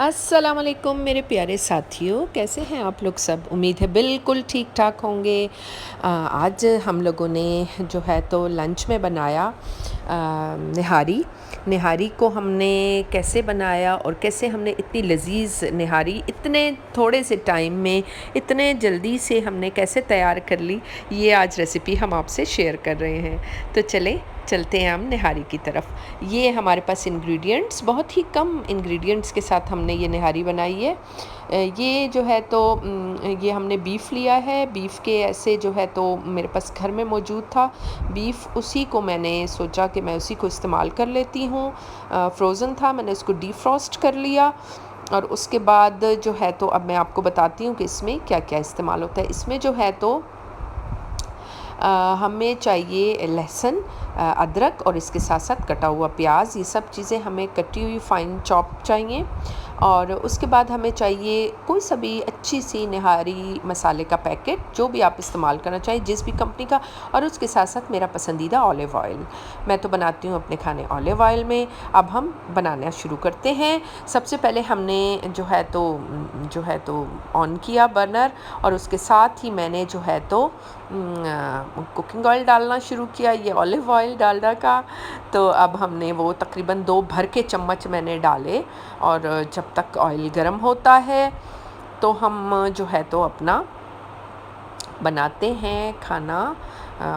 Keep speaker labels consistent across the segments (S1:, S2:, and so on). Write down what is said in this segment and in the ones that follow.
S1: अस्सलाम वालेकुम मेरे प्यारे साथियों, कैसे हैं आप लोग सब। उम्मीद है बिल्कुल ठीक ठाक होंगे। आज हम लोगों ने जो है तो लंच में बनाया निहारी। निहारी को हमने कैसे बनाया और कैसे हमने इतनी लजीज़ निहारी इतने थोड़े से टाइम में इतने जल्दी से हमने कैसे तैयार कर ली, ये आज रेसिपी हम आपसे शेयर कर रहे हैं। तो चलते हैं हम निहारी की तरफ। ये हमारे पास इंग्रेडिएंट्स बहुत ही कम इंग्रेडिएंट्स के साथ हमने ये निहारी बनाई है। ये जो है तो ये हमने बीफ़ लिया है। बीफ़ के ऐसे जो है तो मेरे पास घर में मौजूद था बीफ़, उसी को मैंने सोचा कि मैं उसी को इस्तेमाल कर लेती हूँ। फ्रोज़न था, मैंने उसको डीफ्रॉस्ट कर लिया और उसके बाद जो है तो अब मैं आपको बताती हूँ कि इसमें क्या क्या इस्तेमाल होता है। इसमें जो है तो हमें चाहिए लहसुन, अदरक और इसके साथ साथ कटा हुआ प्याज। ये सब चीज़ें हमें कटी हुई फ़ाइन चॉप चाहिए। और उसके बाद हमें चाहिए कोई सा भी अच्छी सी निहारी मसाले का पैकेट, जो भी आप इस्तेमाल करना चाहिए जिस भी कंपनी का। और उसके साथ साथ मेरा पसंदीदा ऑलिव ऑयल, मैं तो बनाती हूँ अपने खाने ऑलिव ऑयल में। अब हम बनाना शुरू करते हैं। सबसे पहले हमने जो है तो ऑन किया बर्नर और उसके साथ ही मैंने जो है तो कुकिंग ऑयल डालना शुरू किया, ये ऑलिव ऑयल डालडा का। तो अब हमने वो तकरीबन 2 भर के चम्मच मैंने डाले और जब तक ऑयल गर्म होता है तो हम जो है तो अपना बनाते हैं खाना।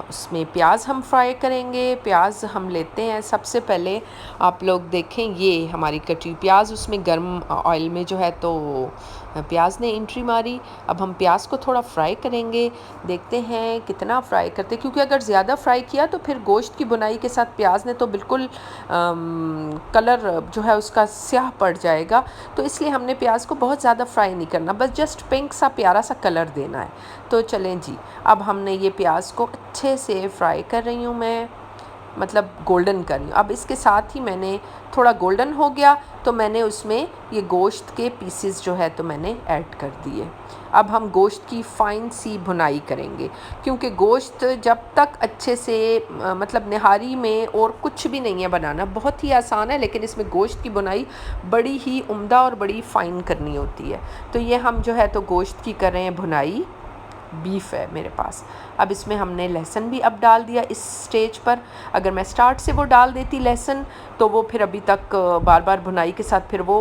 S1: उसमें प्याज हम फ्राई करेंगे। प्याज हम लेते हैं सबसे पहले, आप लोग देखें ये हमारी कटी हुई प्याज उसमें गर्म ऑयल में जो है तो प्याज ने एंट्री मारी। अब हम प्याज को थोड़ा फ्राई करेंगे, देखते हैं कितना फ्राई करते, क्योंकि अगर ज़्यादा फ्राई किया तो फिर गोश्त की बुनाई के साथ प्याज ने तो बिल्कुल कलर जो है उसका स्याह पड़ जाएगा। तो इसलिए हमने प्याज को बहुत ज़्यादा फ्राई नहीं करना, बस जस्ट पिंक सा प्यारा सा कलर देना है। तो चलें जी, अब हमने ये प्याज को अच्छे से फ्राई कर रही हूँ मैं, मतलब गोल्डन कर रही हूँ। अब इसके साथ ही मैंने थोड़ा गोल्डन हो गया तो मैंने उसमें ये गोश्त के पीसेस जो है तो मैंने ऐड कर दिए। अब हम गोश्त की फ़ाइन सी भुनाई करेंगे, क्योंकि गोश्त जब तक अच्छे से मतलब निहारी में और कुछ भी नहीं है बनाना, बहुत ही आसान है, लेकिन इसमें गोश्त की भुनाई बड़ी ही उम्दा और बड़ी फ़ाइन करनी होती है। तो ये हम जो है तो गोश्त की कर रहे हैं भुनाई। बीफ है मेरे पास। अब इसमें हमने लहसुन भी अब डाल दिया इस स्टेज पर। अगर मैं स्टार्ट से वो डाल देती लहसुन तो वो फिर अभी तक बार बार भुनाई के साथ फिर वो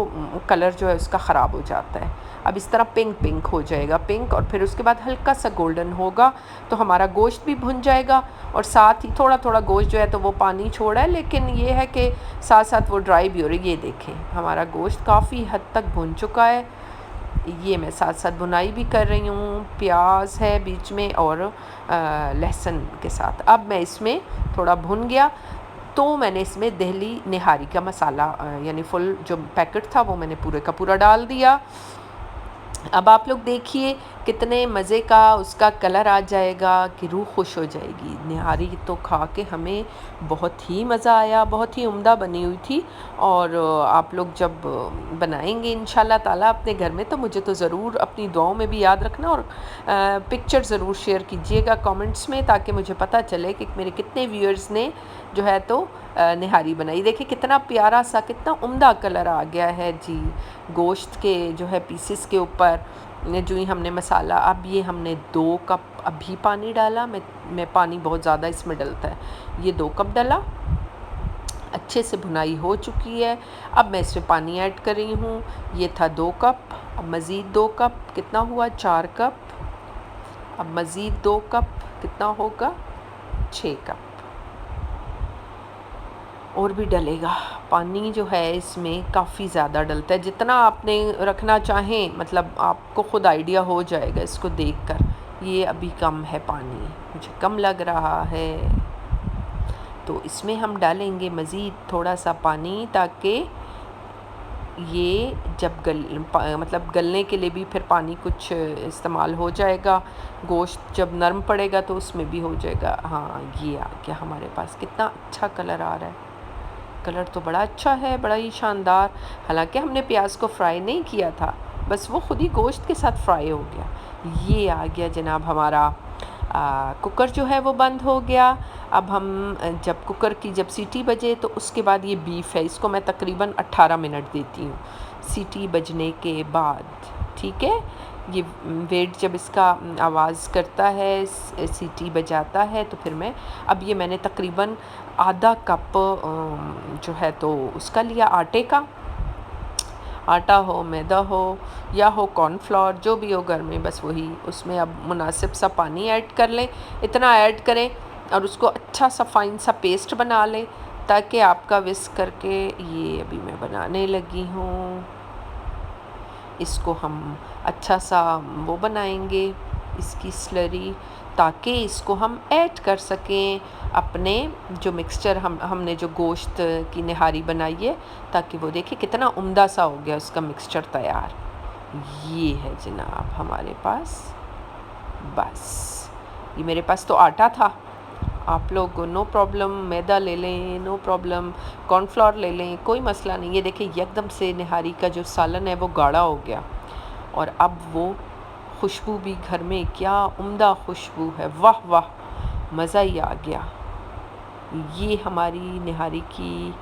S1: कलर जो है उसका ख़राब हो जाता है। अब इस तरह पिंक हो जाएगा, पिंक, और फिर उसके बाद हल्का सा गोल्डन होगा तो हमारा गोश्त भी भुन जाएगा। और साथ ही थोड़ा थोड़ा गोश्त जो है तो वो पानी छोड़ा है, लेकिन ये है कि साथ साथ वो ड्राई भी हो रही है। ये देखें हमारा गोश्त काफ़ी हद तक भुन चुका है। ये मैं साथ साथ भुनाई भी कर रही हूँ, प्याज है बीच में और लहसुन के साथ। अब मैं इसमें थोड़ा भुन गया तो मैंने इसमें दिल्ली निहारी का मसाला यानी फुल जो पैकेट था वो मैंने पूरे का पूरा डाल दिया। अब आप लोग देखिए कितने मज़े का उसका कलर आ जाएगा कि रूह खुश हो जाएगी। निहारी तो खा के हमें बहुत ही मज़ा आया, बहुत ही उम्दा बनी हुई थी। और आप लोग जब बनाएंगे इंशाल्लाह ताला अपने घर में तो मुझे तो ज़रूर अपनी दुआओं में भी याद रखना और पिक्चर ज़रूर शेयर कीजिएगा कमेंट्स में, ताकि मुझे पता चले कि मेरे कितने व्यूअर्स ने जो है तो निहारी बनाई। देखिए कितना प्यारा सा, कितना उम्दा कलर आ गया है जी गोश्त के जो है पीसेस के ऊपर। जो ही हमने मसाला, अब ये हमने 2 कप अभी पानी डाला। मैं पानी बहुत ज़्यादा इसमें डलता है। ये 2 कप डाला, अच्छे से भुनाई हो चुकी है। अब मैं इसमें पानी ऐड कर रही हूँ। ये था 2 कप, अब मज़ीद 2 कप, कितना हुआ 4 कप। अब मज़ीद 2 कप, कितना होगा 6 कप और भी डलेगा। पानी जो है इसमें काफ़ी ज़्यादा डलता है, जितना आपने रखना चाहें मतलब आपको ख़ुद आइडिया हो जाएगा इसको देखकर। ये अभी कम है पानी, मुझे कम लग रहा है, तो इसमें हम डालेंगे मज़ीद थोड़ा सा पानी, ताकि ये जब मतलब गलने के लिए भी फिर पानी कुछ इस्तेमाल हो जाएगा। गोश्त जब नरम पड़ेगा तो उसमें भी हो जाएगा। हाँ ये आ गया हमारे पास, कितना अच्छा कलर आ रहा है। कलर तो बड़ा अच्छा है, बड़ा ही शानदार। हालांकि हमने प्याज को फ्राई नहीं किया था, बस वो खुद ही गोश्त के साथ फ्राई हो गया। ये आ गया जनाब हमारा कुकर जो है वो बंद हो गया। अब हम जब कुकर की जब सीटी बजे तो उसके बाद ये बीफ है, इसको मैं तकरीबन 18 मिनट देती हूँ। सीटी बजने के बाद। ठीक है, ये वेट जब इसका आवाज़ करता है, सीटी बजाता है, तो फिर मैंने तकरीबन आधा कप जो है तो उसका लिया, आटे का। आटा हो, मैदा हो या हो कॉर्नफ्लोर, जो भी हो घर में, बस वही। उसमें अब मुनासिब सा पानी ऐड कर लें, इतना ऐड करें और उसको अच्छा सा फाइन सा पेस्ट बना लें, ताकि आपका विस्क करके, ये अभी मैं बनाने लगी हूँ, इसको हम अच्छा सा वो बनाएंगे, इसकी स्लरी, ताकि इसको हम ऐड कर सकें अपने जो मिक्सचर हमने जो गोश्त की निहारी बनाई है, ताकि वो देखिए कितना उम्दा सा हो गया उसका मिक्सचर तैयार। ये है जनाब हमारे पास। बस ये मेरे पास तो आटा था, आप लोग नो प्रॉब्लम मैदा ले लें, नो प्रॉब्लम कॉर्नफ्लोर ले लें, कोई मसला नहीं। ये देखिए एकदम से निहारी का जो सालन है वो गाढ़ा हो गया, और अब वो खुशबू भी घर में क्या उम्दा खुशबू है, वाह वाह, मज़ा ही आ गया। ये हमारी निहारी की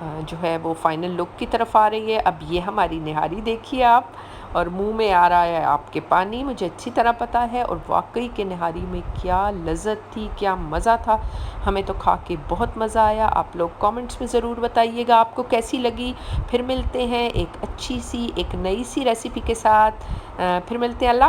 S1: जो है वो फाइनल लुक की तरफ आ रही है। अब ये हमारी निहारी देखिए आप, और मुंह में आ रहा है आपके पानी, मुझे अच्छी तरह पता है। और वाकई के निहारी में क्या लज़्ज़त थी, क्या मज़ा था, हमें तो खा के बहुत मज़ा आया। आप लोग कमेंट्स में ज़रूर बताइएगा आपको कैसी लगी। फिर मिलते हैं एक अच्छी सी, एक नई सी रेसिपी के साथ, फिर मिलते हैं। अल्लाह।